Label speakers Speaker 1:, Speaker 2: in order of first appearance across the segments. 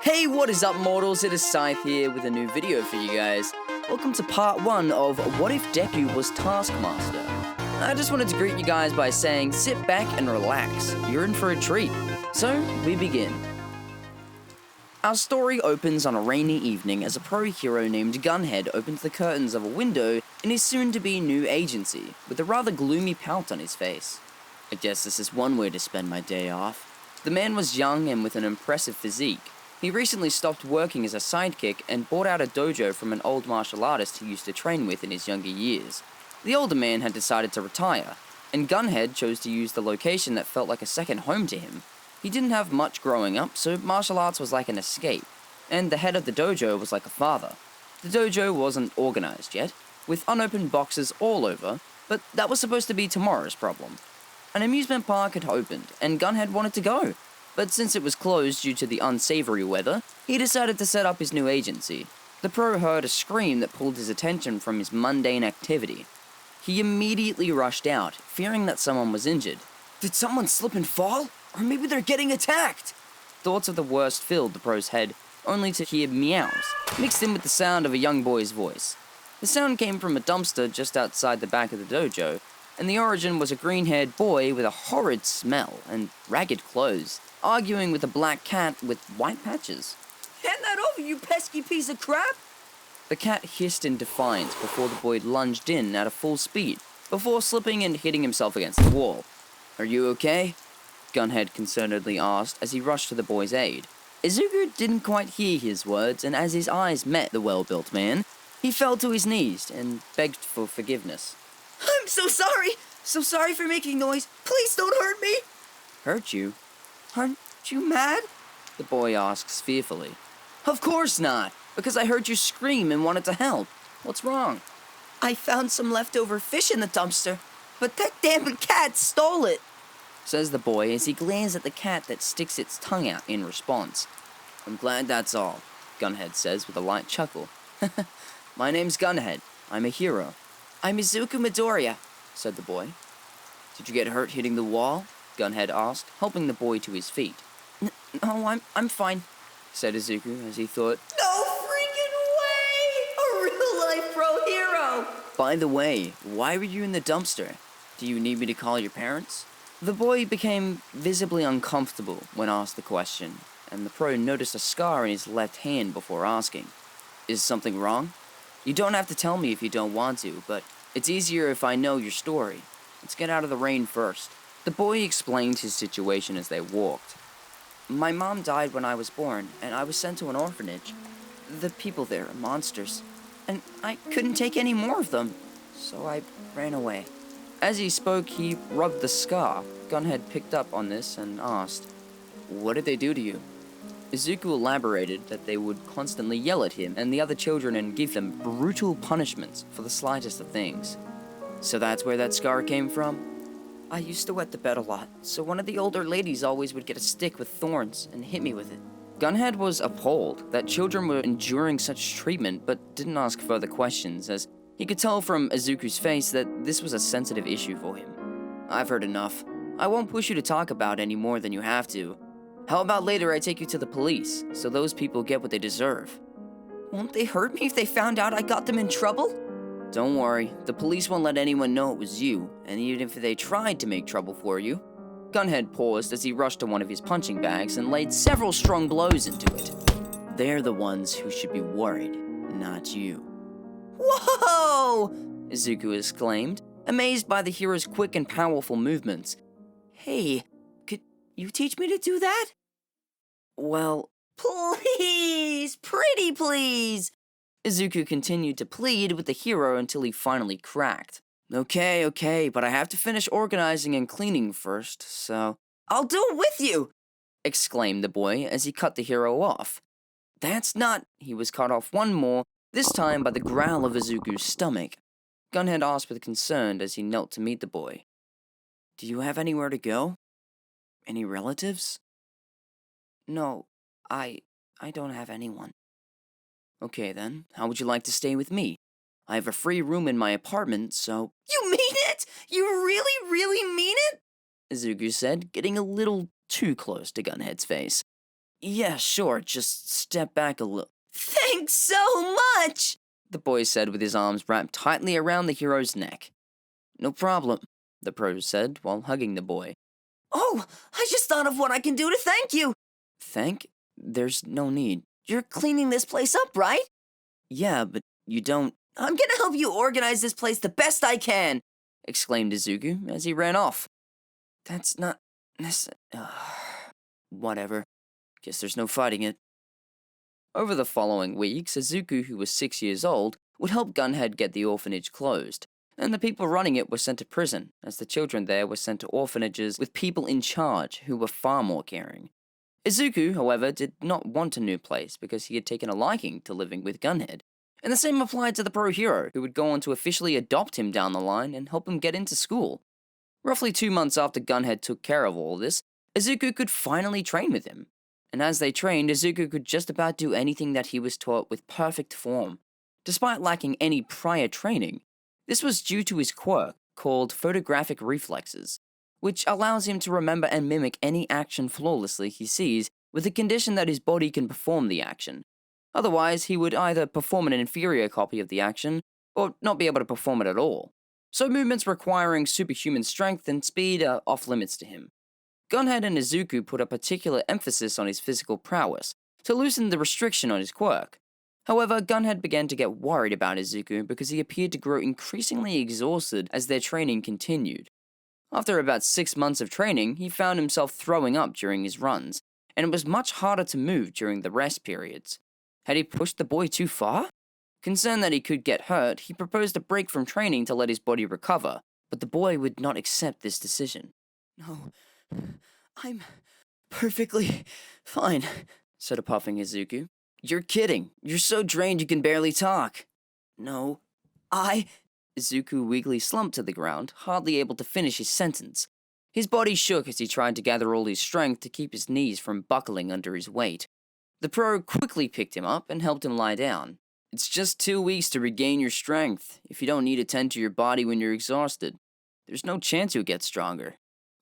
Speaker 1: Hey, what is up, mortals? It is Scythe here with a new video for you guys. Welcome to part 1 of What If Deku Was Taskmaster? I just wanted to greet you guys by saying sit back and relax. You're in for a treat. So, we begin. Our story opens on a rainy evening as a pro hero named Gunhead opens the curtains of a window in his soon-to-be new agency, with a rather gloomy pout on his face. I guess this is one way to spend my day off. The man was young and with an impressive physique. He recently stopped working as a sidekick and bought out a dojo from an old martial artist he used to train with in his younger years. The older man had decided to retire, and Gunhead chose to use the location that felt like a second home to him. He didn't have much growing up, so martial arts was like an escape, and the head of the dojo was like a father. The dojo wasn't organized yet, with unopened boxes all over, but that was supposed to be tomorrow's problem. An amusement park had opened, and Gunhead wanted to go. But since it was closed due to the unsavory weather, he decided to set up his new agency. The pro heard a scream that pulled his attention from his mundane activity. He immediately rushed out, fearing that someone was injured. Did someone slip and fall? Or maybe they're getting attacked? Thoughts of the worst filled the pro's head, only to hear meows, mixed in with the sound of a young boy's voice. The sound came from a dumpster just outside the back of the dojo, and the origin was a green-haired boy with a horrid smell and ragged clothes, arguing with a black cat with white patches. Hand that over, you pesky piece of crap! The cat hissed in defiance before the boy lunged in at a full speed, before slipping and hitting himself against the wall. Are you okay? Gunhead concernedly asked as he rushed to the boy's aid. Izuku didn't quite hear his words, and as his eyes met the well-built man, he fell to his knees and begged for forgiveness. I'm so sorry! So sorry for making noise. Please don't hurt me! Hurt you? Aren't you mad? The boy asks fearfully. Of course not, because I heard you scream and wanted to help. What's wrong? I found some leftover fish in the dumpster, but that damn cat stole it, says the boy as he glares at the cat that sticks its tongue out in response. I'm glad that's all, Gunhead says with a light chuckle. My name's Gunhead. I'm a hero. I'm Izuku Midoriya, said the boy. Did you get hurt hitting the wall? Gunhead asked, helping the boy to his feet. No, I'm fine, said Izuku as he thought, no freaking way! A real-life pro hero! By the way, why were you in the dumpster? Do you need me to call your parents? The boy became visibly uncomfortable when asked the question, and the pro noticed a scar in his left hand before asking. Is something wrong? You don't have to tell me if you don't want to, but it's easier if I know your story. Let's get out of the rain first. The boy explained his situation as they walked. My mom died when I was born, and I was sent to an orphanage. The people there are monsters, and I couldn't take any more of them, so I ran away. As he spoke, he rubbed the scar. Gunhead picked up on this and asked, What did they do to you? Izuku elaborated that they would constantly yell at him and the other children and give them brutal punishments for the slightest of things. So that's where that scar came from? I used to wet the bed a lot, so one of the older ladies always would get a stick with thorns and hit me with it. Gunhead was appalled that children were enduring such treatment, but didn't ask further questions, as he could tell from Izuku's face that this was a sensitive issue for him. I've heard enough. I won't push you to talk about any more than you have to. How about later I take you to the police, so those people get what they deserve? Won't they hurt me if they found out I got them in trouble? Don't worry, the police won't let anyone know it was you, and even if they tried to make trouble for you. Gunhead paused as he rushed to one of his punching bags and laid several strong blows into it. They're the ones who should be worried, not you. Whoa! Izuku exclaimed, amazed by the hero's quick and powerful movements. Hey, could you teach me to do that? Well, please, pretty please. Izuku continued to plead with the hero until he finally cracked. Okay, but I have to finish organizing and cleaning first, so... I'll do it with you! Exclaimed the boy as he cut the hero off. That's not... He was cut off one more, this time by the growl of Izuku's stomach. Gunhead asked with concern as he knelt to meet the boy. Do you have anywhere to go? Any relatives? No, I don't have anyone. Okay then, how would you like to stay with me? I have a free room in my apartment, so... You mean it? You really, really mean it? Izuku said, getting a little too close to Gunhead's face. Yeah, sure, just step back a little. Thanks so much, the boy said with his arms wrapped tightly around the hero's neck. No problem, the pro said while hugging the boy. Oh, I just thought of what I can do to thank you. Thank? There's no need. You're cleaning this place up, right? Yeah, but you don't. I'm gonna help you organize this place the best I can, exclaimed Izuku as he ran off. That's not whatever. Guess there's no fighting it. Over the following weeks, Izuku, who was 6 years old, would help Gunhead get the orphanage closed, and the people running it were sent to prison, as the children there were sent to orphanages with people in charge who were far more caring. Izuku, however, did not want a new place because he had taken a liking to living with Gunhead, and the same applied to the pro hero, who would go on to officially adopt him down the line and help him get into school. Roughly 2 months after Gunhead took care of all this, Izuku could finally train with him. And as they trained, Izuku could just about do anything that he was taught with perfect form. Despite lacking any prior training, this was due to his quirk, called photographic reflexes, which allows him to remember and mimic any action flawlessly he sees, with the condition that his body can perform the action. Otherwise, he would either perform an inferior copy of the action, or not be able to perform it at all. So movements requiring superhuman strength and speed are off limits to him. Gunhead and Izuku put a particular emphasis on his physical prowess, to loosen the restriction on his quirk. However, Gunhead began to get worried about Izuku because he appeared to grow increasingly exhausted as their training continued. After about 6 months of training, he found himself throwing up during his runs, and it was much harder to move during the rest periods. Had he pushed the boy too far? Concerned that he could get hurt, he proposed a break from training to let his body recover, but the boy would not accept this decision. No, I'm perfectly fine, said a puffing Izuku. You're kidding. You're so drained you can barely talk. No, Izuku weakly slumped to the ground, hardly able to finish his sentence. His body shook as he tried to gather all his strength to keep his knees from buckling under his weight. The pro quickly picked him up and helped him lie down. It's just 2 weeks to regain your strength. If you don't need to tend to your body when you're exhausted, there's no chance you'll get stronger.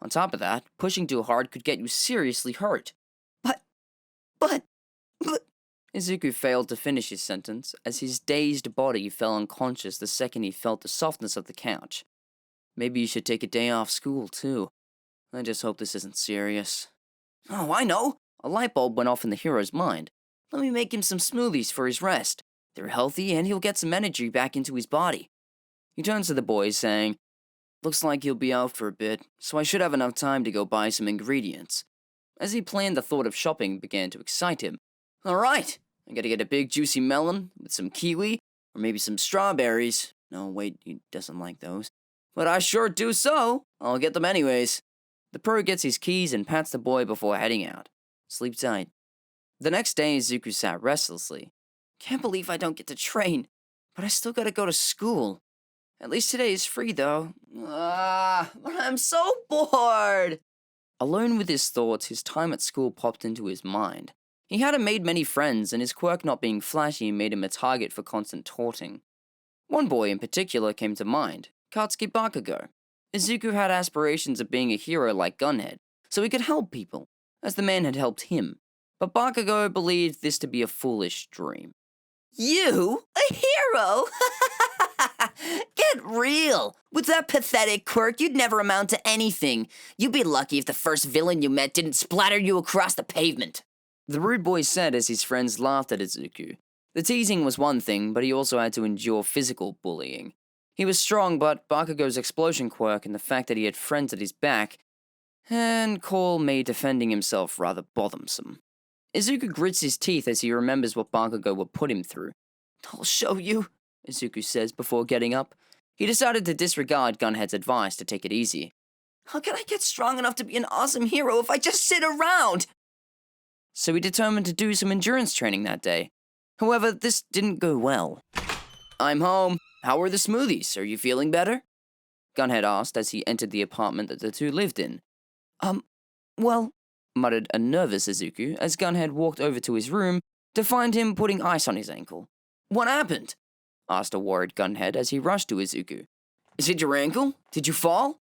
Speaker 1: On top of that, pushing too hard could get you seriously hurt. But... Izuku failed to finish his sentence, as his dazed body fell unconscious the second he felt the softness of the couch. Maybe you should take a day off school, too. I just hope this isn't serious. Oh, I know! A light bulb went off in the hero's mind. Let me make him some smoothies for his rest. They're healthy, and he'll get some energy back into his body. He turns to the boys, saying, Looks like he'll be out for a bit, so I should have enough time to go buy some ingredients. As he planned, the thought of shopping began to excite him. Alright, I gotta get a big juicy melon with some kiwi, or maybe some strawberries. No, wait, he doesn't like those. But I sure do so. I'll get them anyways. The pro gets his keys and pats the boy before heading out. Sleep tight. The next day, Izuku sat restlessly. Can't believe I don't get to train, but I still gotta go to school. At least today is free, though. But I'm so bored! Alone with his thoughts, his time at school popped into his mind. He hadn't made many friends, and his quirk not being flashy made him a target for constant taunting. One boy in particular came to mind, Katsuki Bakugo. Izuku had aspirations of being a hero like Gunhead, so he could help people, as the man had helped him. But Bakugo believed this to be a foolish dream. You? A hero? Get real! With that pathetic quirk, you'd never amount to anything. You'd be lucky if the first villain you met didn't splatter you across the pavement. The rude boy said as his friends laughed at Izuku. The teasing was one thing, but he also had to endure physical bullying. He was strong, but Bakugo's explosion quirk and the fact that he had friends at his back, and Cole made defending himself rather bothersome. Izuku grits his teeth as he remembers what Bakugo would put him through. I'll show you, Izuku says before getting up. He decided to disregard Gunhead's advice to take it easy. How can I get strong enough to be an awesome hero if I just sit around? So he determined to do some endurance training that day. However, this didn't go well. I'm home. How are the smoothies? Are you feeling better? Gunhead asked as he entered the apartment that the two lived in. Well, muttered a nervous Izuku as Gunhead walked over to his room to find him putting ice on his ankle. What happened? Asked a worried Gunhead as he rushed to Izuku. Is it your ankle? Did you fall?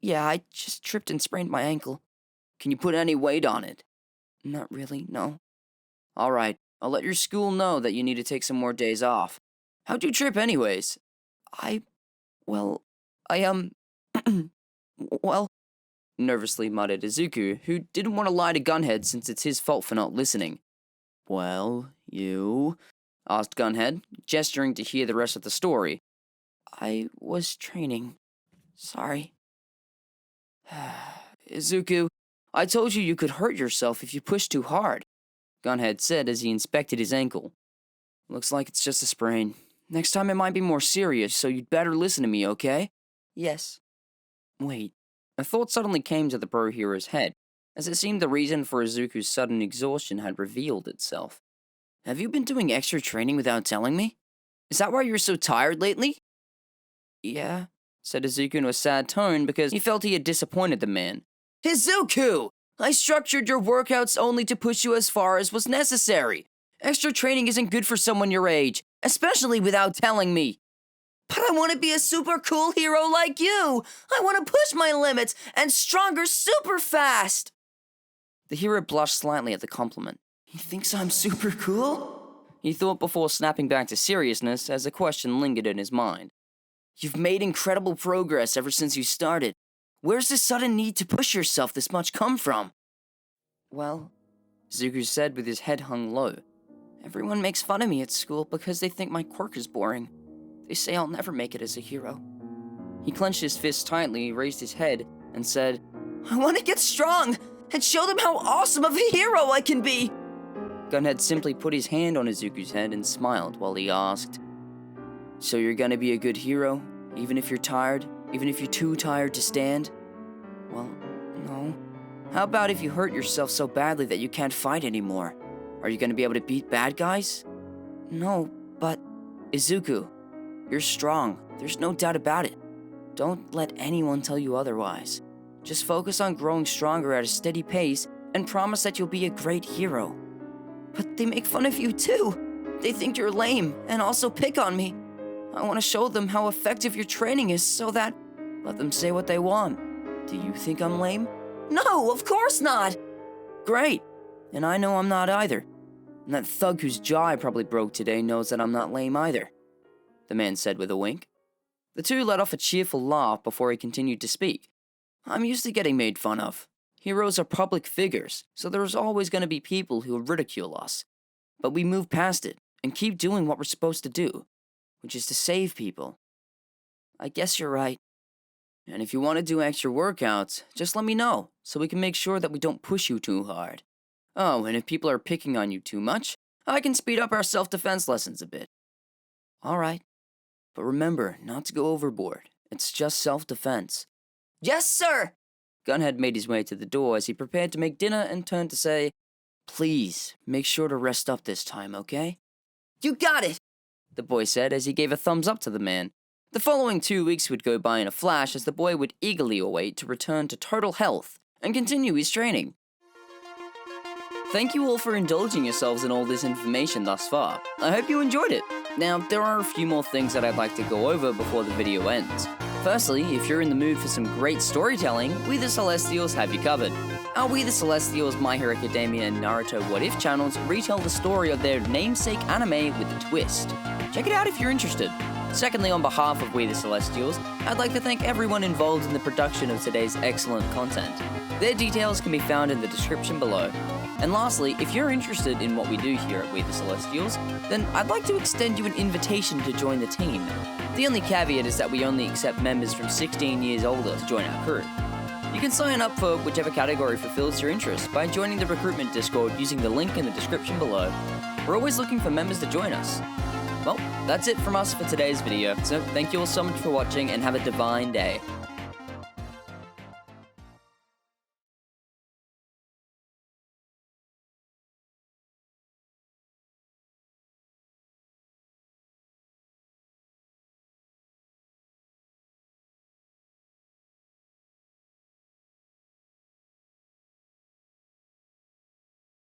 Speaker 1: Yeah, I just tripped and sprained my ankle. Can you put any weight on it? Not really, no. Alright, I'll let your school know that you need to take some more days off. How'd you trip anyways? Well, well, nervously muttered Izuku, who didn't want to lie to Gunhead since it's his fault for not listening. Well, you? Asked Gunhead, gesturing to hear the rest of the story. I was training. Sorry. Izuku, I told you could hurt yourself if you pushed too hard, Gunhead said as he inspected his ankle. Looks like it's just a sprain. Next time it might be more serious, so you'd better listen to me, okay? Yes. Wait. A thought suddenly came to the pro-hero's head, as it seemed the reason for Izuku's sudden exhaustion had revealed itself. Have you been doing extra training without telling me? Is that why you're so tired lately? Yeah, said Izuku in a sad tone because he felt he had disappointed the man. Izuku! I structured your workouts only to push you as far as was necessary. Extra training isn't good for someone your age, especially without telling me. But I want to be a super cool hero like you! I want to push my limits and stronger super fast! The hero blushed slightly at the compliment. He thinks I'm super cool? He thought before snapping back to seriousness as a question lingered in his mind. You've made incredible progress ever since you started. Where's this sudden need to push yourself this much come from? Well, Izuku said with his head hung low. Everyone makes fun of me at school because they think my quirk is boring. They say I'll never make it as a hero. He clenched his fist tightly, raised his head, and said, I want to get strong and show them how awesome of a hero I can be! Gunhead simply put his hand on Izuku's head and smiled while he asked, So you're gonna be a good hero, even if you're tired, even if you're too tired to stand? Well, no. How about if you hurt yourself so badly that you can't fight anymore? Are you gonna be able to beat bad guys? No, but... Izuku, you're strong. There's no doubt about it. Don't let anyone tell you otherwise. Just focus on growing stronger at a steady pace and promise that you'll be a great hero. But they make fun of you too. They think you're lame and also pick on me. I want to show them how effective your training is so that... Let them say what they want. Do you think I'm lame? No, of course not! Great. And I know I'm not either. And that thug whose jaw I probably broke today knows that I'm not lame either, the man said with a wink. The two let off a cheerful laugh before he continued to speak. I'm used to getting made fun of. Heroes are public figures, so there's always going to be people who ridicule us. But we move past it and keep doing what we're supposed to do, which is to save people. I guess you're right. And if you want to do extra workouts, just let me know, so we can make sure that we don't push you too hard. Oh, and if people are picking on you too much, I can speed up our self-defense lessons a bit. Alright, but remember not to go overboard. It's just self-defense. Yes, sir! Gunhead made his way to the door as he prepared to make dinner and turned to say, Please, make sure to rest up this time, okay? You got it! The boy said as he gave a thumbs up to the man. The following 2 weeks would go by in a flash as the boy would eagerly await to return to total health and continue his training. Thank you all for indulging yourselves in all this information thus far. I hope you enjoyed it. Now, there are a few more things that I'd like to go over before the video ends. Firstly, if you're in the mood for some great storytelling, We the Celestials have you covered. Our We the Celestials, My Hero Academia, and Naruto What If channels retell the story of their namesake anime with a twist. Check it out if you're interested. Secondly, on behalf of We the Celestials, I'd like to thank everyone involved in the production of today's excellent content. Their details can be found in the description below. And lastly, if you're interested in what we do here at We the Celestials, then I'd like to extend you an invitation to join the team. The only caveat is that we only accept members from 16 years older to join our crew. You can sign up for whichever category fulfills your interest by joining the recruitment Discord using the link in the description below. We're always looking for members to join us. Well, that's it from us for today's video, so thank you all so much for watching and have a divine day.